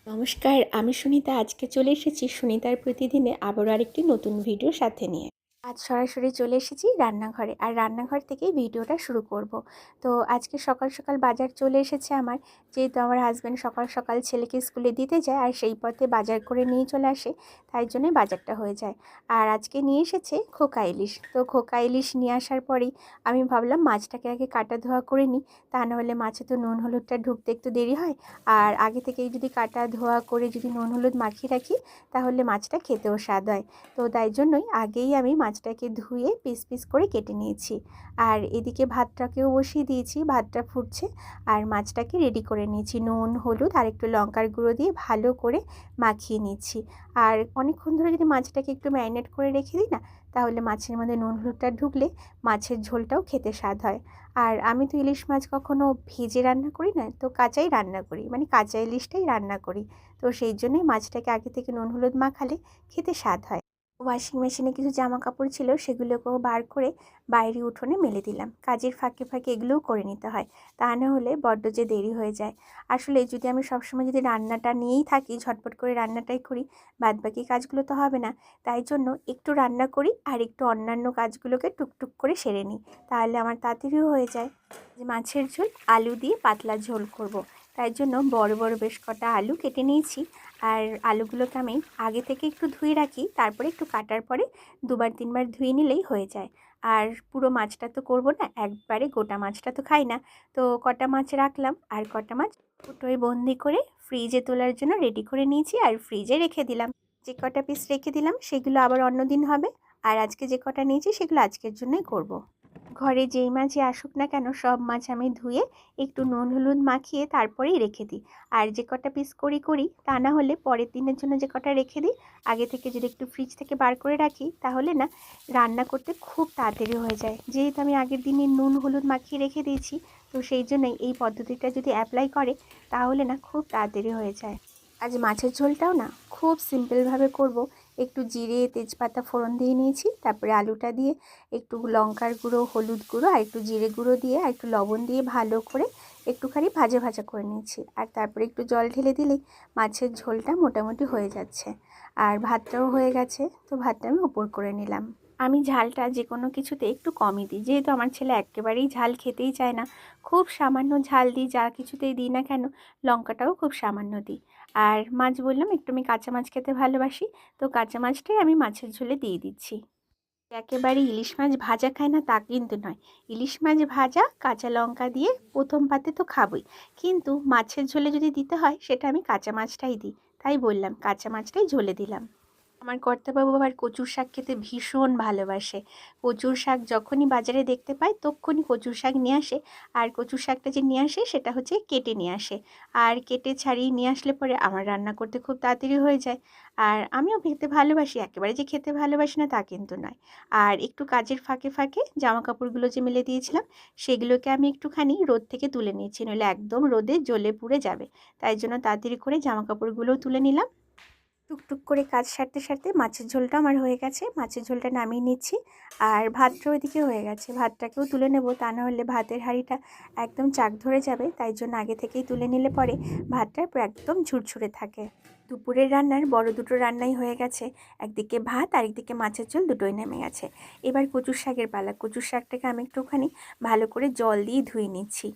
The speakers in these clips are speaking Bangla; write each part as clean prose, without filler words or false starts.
নমস্কার, আমি সুনিতা। আজকে চলে এসেছি সুনিতার প্রতিদিনে আবারও আরেকটি নতুন ভিডিও সাথে নিয়ে। আজ সরাসরি চলে এসেছি রান্নাঘরে, আর রান্নাঘর থেকেই ভিডিওটা শুরু করব। তো আজকে সকাল সকাল বাজার চলে এসেছে আমার, যেহেতু আমার হাজব্যান্ড সকাল সকাল ছেলেকে স্কুলে দিতে যায় আর সেই পথে বাজার করে নিয়ে চলে আসে, তাই জন্যই বাজারটা হয়ে যায়। আর আজকে নিয়ে এসেছে খোকা ইলিশ। তো খোকা ইলিশ নিয়ে আসার পরেই আমি ভাবলাম মাছটাকে আগে কাটা ধোয়া করে নিই, তা নাহলে মাছে তো নুন হলুদটা ঢুকতে একটু দেরি হয়। আর আগে থেকেই যদি কাটা ধোয়া করে যদি নুন হলুদ মাখিয়ে রাখি, তাহলে মাছটা খেতেও স্বাদ হয়। তো তাই জন্যই আগেই আমি মাছটাকে ধুয়ে পিস পিস করে কেটে নিয়েছি। আর এদিকে ভাতটাকেও বসিয়ে দিয়েছি, ভাতটা ফুটছে। আর মাছটাকে রেডি করে নিয়েছি, নুন হলুদ আর একটু লঙ্কার গুঁড়ো দিয়ে ভালো করে মাখিয়ে নিচ্ছি। আর অনেকক্ষণ ধরে যদি মাছটাকে একটু ম্যারিনেট করে রেখে দিই না, তাহলে মাছের মধ্যে নুন হলুদটা ঢুকলে মাছের ঝোলটাও খেতে স্বাদ হয়। আর আমি তো ইলিশ মাছ কখনো ভেজে রান্না করি না, তো কাঁচাই রান্না করি, মানে কাঁচা ইলিশটাই রান্না করি। তো সেই জন্যই মাছটাকে আগে থেকে নুন হলুদ মাখালে খেতে স্বাদ হয়। ওয়াশিং মেশিনে কিছু জামা কাপড় ছিল, সেগুলোকেও বার করে বাইরে উঠোনে মেলে দিলাম। কাজের ফাঁকে ফাঁকে এগুলোও করে নিতে হয়, তা না হলে বড্ড যে দেরি হয়ে যায়। আসলে যদি আমি সবসময় যদি রান্নাটা নিয়েই থাকি, ঝটপট করে রান্নাটাই করি, বাদবাকি কাজগুলো তো হবে না। তাই জন্য একটু রান্না করি আর একটু অন্যান্য কাজগুলোকে টুকটুক করে সেরে নিই, তাহলে আমার তাড়াতাড়িও হয়ে যায়। যে মাছের ঝোল আলু দিয়ে পাতলা ঝোল করব, তাই জন্য বড় বড় বেশ কটা আলু কেটে নিয়েছি। আর আলুগুলোকে আমি আগে থেকে একটু ধুয়ে রাখি, তারপরে একটু কাটার পরে দুবার তিনবার ধুয়ে নিলেই হয়ে যায়। আর পুরো মাছটা তো করব না, একবারে গোটা মাছটা তো খাই না। তো কটা মাছ রাখলাম, আর কটা মাছ ফুটোয় বন্দি করে ফ্রিজে তোলার জন্য রেডি করে নিয়েছি আর ফ্রিজে রেখে দিলাম। যে কটা পিস রেখে দিলাম সেগুলো আবার অন্য দিন হবে, আর আজকে যে কটা নিয়েছি সেগুলো আজকের জন্যই করব। ঘরে যেই মাছই আসুক না কেন, সব মাছ আমি ধুয়ে একটু নুন হলুদ মাখিয়ে তারপরেই রেখে দিই। আর যে কটা পিস করি তা না হলে পরের দিনের জন্য যে কটা রেখে দিই, আগে থেকে যদি একটু ফ্রিজ থেকে বার করে রাখি, তাহলে না রান্না করতে খুব তাড়াতাড়ি হয়ে যায়। যেহেতু আমি আগের দিনে নুন হলুদ মাখিয়ে রেখে দিয়েছি, তো সেই জন্যই এই পদ্ধতিটা যদি অ্যাপ্লাই করে, তাহলে না খুব তাড়াতাড়ি হয়ে যায়। আজ মাছের ঝোলটাও না খুব সিম্পলভাবে করব। একটু জিরে তেজপাতা ফোড়ন দিয়ে নিয়েছি, তারপরে আলুটা দিয়ে একটু লঙ্কার গুঁড়ো হলুদ গুঁড়ো আর একটু জিরে গুঁড়ো দিয়ে আর একটু লবণ দিয়ে ভালো করে একটুখানি ভাজা ভাজা করে নিয়েছি। আর তারপরে একটু জল ঢেলে দিলেই মাছের ঝোলটা মোটামুটি হয়ে যাচ্ছে। আর ভাতটাও হয়ে গেছে, তো ভাতটা আমি উপর করে নিলাম। আমি ঝালটা যে কোনো কিছুতে একটু কমই দিই, যেহেতু আমার ছেলে একেবারেই ঝাল খেতেই চায় না। খুব সামান্য ঝাল দিই, যা কিছুতেই দিই না কেন। লঙ্কাটাও খুব সামান্য দিই। আর মাছ বললাম একটু আমি কাঁচা মাছ খেতে ভালোবাসি, তো কাঁচা মাছটাই আমি মাছের ঝোলে দিয়ে দিচ্ছি। একেবারে ইলিশ মাছ ভাজা খায় না তা কিন্তু নয়। ইলিশ মাছ ভাজা কাঁচা লঙ্কা দিয়ে প্রথম পাতে তো খাবই, কিন্তু মাছের ঝোলে যদি দিতে হয় সেটা আমি কাঁচা মাছটাই দিই। তাই বললাম কাঁচা মাছটাই ঝোলে দিলাম। আমার কর্তাবাবু আবার কচুর শাক খেতে ভীষণ ভালোবাসে। কচুর শাক যখনই বাজারে দেখতে পায় তক্ষুনি কচুর শাক নিয়ে আসে। আর কচুর শাকটা যে নিয়ে আসে সেটা হচ্ছে কেটে নিয়ে আসে। আর কেটে ছাড়িয়ে নিয়ে আসলে পরে আমার রান্না করতে খুব তাড়াতাড়ি হয়ে যায়। আর আমিও খেতে ভালোবাসি, একেবারে যে খেতে ভালোবাসি না তা কিন্তু নয়। আর একটু কাজের ফাঁকে ফাঁকে জামা কাপড়গুলো যে মেলে দিয়েছিলাম, সেগুলোকে আমি একটুখানি রোদ থেকে তুলে নিয়েছি, নইলে একদম রোদে জ্বলে পুড়ে যাবে। তাই জন্য তাড়াতাড়ি করে জামা কাপড়গুলোও তুলে নিলাম। টুকটুক করে কাজ সারতে সারতে মাছের ঝোলটা আমার হয়ে গেছে, মাছের ঝোলটা নামিয়ে নিচ্ছি। আর ভাতটা ওইদিকে হয়ে গেছে, ভাতটাকেও তুলে নেব, তা না হলে ভাতের হাঁড়িটা একদম চাক ধরে যাবে। তাই জন্য আগে থেকেই তুলে নিলে পরে ভাতটা একদম ঝুরঝুরে থাকে। দুপুরের রান্নার বড় দুটো রান্নাই হয়ে গেছে, একদিকে ভাত আর একদিকে মাছের ঝোল, দুটোই নেমে গেছে। এবার কচুর শাকের পালা। কচুর শাকটাকে আমি একটুখানি ভালো করে জল দিয়ে ধুয়ে নিচ্ছি।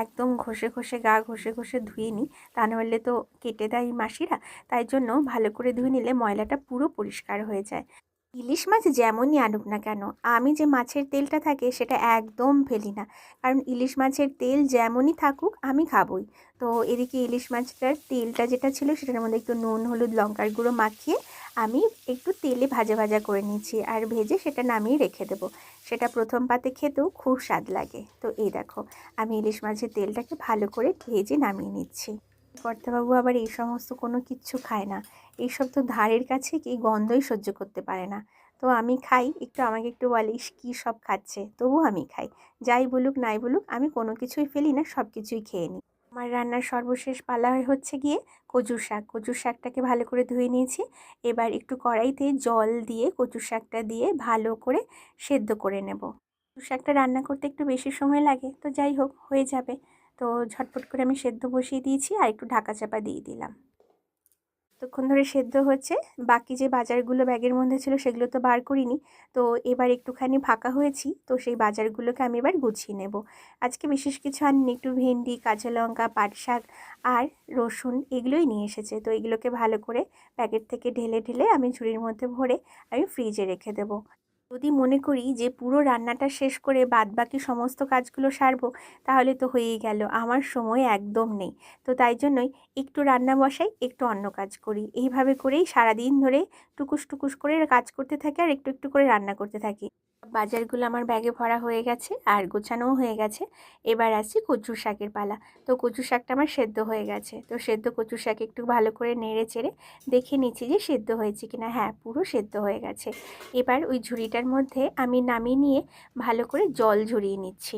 একদম ঘষে ঘষে গা ঘষে ঘষে ধুয়ে নিই, তা নাহলে তো কেটে দেয় মাসিরা। তাই জন্য ভালো করে ধুয়ে নিলে ময়লাটা পুরো পরিষ্কার হয়ে যায়। ইলিশ মাছ যেমনই আনুক না কেন, আমি যে মাছের তেলটা থাকে সেটা একদম ফেলি না, কারণ ইলিশ মাছের তেল যেমনই থাকুক আমি খাবই। তো এদিকে ইলিশ মাছটার তেলটা যেটা ছিল সেটার মধ্যে একটু নুন হলুদ লঙ্কার গুঁড়ো মাখিয়ে আমি একটু তেলে ভাজা ভাজা করে নিচ্ছি, আর ভেজে সেটা নামিয়ে রেখে দেবো। সেটা প্রথম পাতে খেতেও খুব স্বাদ লাগে। তো এই দেখো, আমি ইলিশ মাছের তেলটাকে ভালো করে ভেজে নামিয়ে নিচ্ছি। কর্তাবাবু আবার এই সমস্ত কোনো কিচ্ছু খায় না, এইসব তো ধারের কাছে কি গন্ধই সহ্য করতে পারে না। তো আমি খাই, একটু আমাকে একটু বলে ইস কী সব খাচ্ছে, তবু আমি খাই। যাই বলুক নাই বলুক আমি কোনো কিছুই ফেলি না, সব কিছুই খেয়ে নিই। আমার রান্নার সর্বশেষ পালা হচ্ছে গিয়ে কচুর শাক। কচুর শাকটাকে ভালো করে ধুয়ে নিয়েছি। এবার একটু কড়াইতে জল দিয়ে কচুর শাকটা দিয়ে ভালো করে সেদ্ধ করে নেব। কচুর শাকটা রান্না করতে একটু বেশি সময় লাগে, তো যাই হোক হয়ে যাবে। তো ঝটপট করে আমি সেদ্ধ বসিয়ে দিয়েছি আর একটু ঢাকা চাপা দিয়ে দিলাম। ততক্ষণ ধরে সেদ্ধ হচ্ছে। বাকি যে বাজারগুলো ব্যাগের মধ্যে ছিল সেগুলো তো বার করিনি। তো এবার একটুখানি ফাঁকা হয়েছি, তো সেই বাজারগুলোকে আমি এবার গুছিয়ে নেব। আজকে বিশেষ কিছু আনিনি, একটু ভেন্ডি, কাঁচা লঙ্কা, পাট শাক আর রসুন এগুলোই নিয়ে এসেছে। তো এগুলোকে ভালো করে প্যাকেট থেকে ঢেলে ঢেলে আমি ঝুড়ির মধ্যে ভরে আমি ফ্রিজে রেখে দেবো। যদি মনে করি যে পুরো রান্নাটা শেষ করে বাদবাকি সমস্ত কাজগুলো সারবো, তাহলে তো হয়েই গেল, আমার সময় একদম নেই। তো তাই জন্যই একটু রান্না বসাই, একটু অন্য কাজ করি, এইভাবে করেই সারাদিন ধরে টুকুস টুকুস করে কাজ করতে থাকি আর একটু একটু করে রান্না করতে থাকি। বাজারগুলো আমার ব্যাগে ভরা হয়ে গেছে আর গোছানোও হয়ে গেছে। এবার আসছি কচুর শাকের পালা। তো কচু শাকটা আমার সেদ্ধ হয়ে গেছে। তো সেদ্ধ কচু শাক একটু ভালো করে নেড়ে চেড়ে দেখে নিচ্ছি যে সেদ্ধ হয়েছে কিনা। হ্যাঁ, পুরো সেদ্ধ হয়ে গেছে। এবার ওই ঝুড়িটার মধ্যে আমি নামিয়ে নিয়ে ভালো করে জল ঝরিয়ে নিচ্ছি।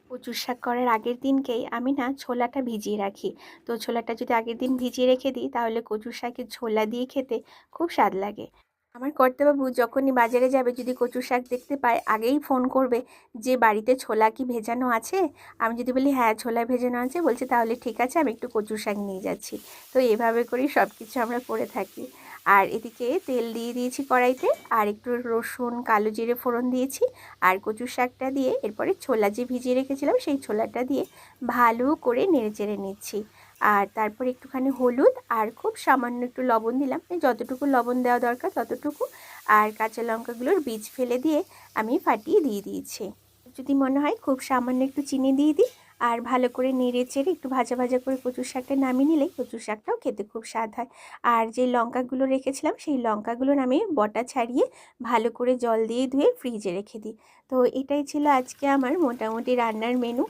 কচুর শাক করার আগের দিনকেই আমি না ছোলাটা ভিজিয়ে রাখি। তো ছোলাটা যদি আগের দিন ভিজিয়ে রেখে দিই, তাহলে কচুর শাকের ছোলা দিয়ে খেতে খুব স্বাদ লাগে। আমার কর্তাবাবু যখনই বাজারে যাবে, যদি কচুর শাক দেখতে পায়, আগেই ফোন করবে যে বাড়িতে ছোলা কি ভেজানো আছে। আমি যদি বলি হ্যাঁ ছোলা ভেজানো আছে, বলছে তাহলে ঠিক আছে, আমি একটু কচুর শাক নিয়ে যাচ্ছি। তো এভাবে করেই সব কিছু আমরা করে থাকি। আর এদিকে তেল দিয়ে দিয়েছি কড়াইতে, আর একটু রসুন, কালো জিরে ফোড়ন দিয়েছি। আর কচুর শাকটা দিয়ে এরপরে ছোলা যে ভিজিয়ে রেখেছিলাম সেই ছোলাটা দিয়ে ভালো করে নেড়ে চেড়ে নিচ্ছি। আর তারপর একটুখানি হলুদ আর খুব সামান্য একটু লবণ দিলাম, যতটুকু লবণ দেওয়া দরকার ততটুকু। আর কাঁচা লঙ্কাগুলোর বীজ ফেলে দিয়ে আমি ফাটিয়ে দিয়ে দিয়েছি। যদি মনে হয় খুব সামান্য একটু চিনি দিয়ে দিই। আর ভালো করে নেড়ে চেড়ে একটু ভাজা ভাজা করে কচুর শাকটা নামিয়ে নিলেই কচুর শাকটাও খেতে খুব স্বাদ হয়। আর যে লঙ্কাগুলো রেখেছিলাম সেই লঙ্কাগুলোর আমি বটা ছাড়িয়ে ভালো করে জল দিয়ে ধুয়ে ফ্রিজে রেখে দিই। তো এটাই ছিল আজকে আমার মোটামুটি রান্নার মেনু।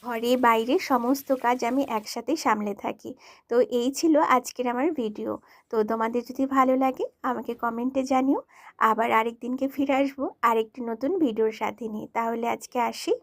ঘরে বাইরে সমস্ত কাজ আমি একসাথেই সামলে থাকি। তো এই ছিল আজকের আমার ভিডিও। তো তোমাদের যদি ভালো লাগে আমাকে কমেন্টে জানিও। আবার আরেক দিনকে ফিরে আসবো আরেকটি নতুন ভিডিওর সাথে নিয়ে। তাহলে আজকে আসি।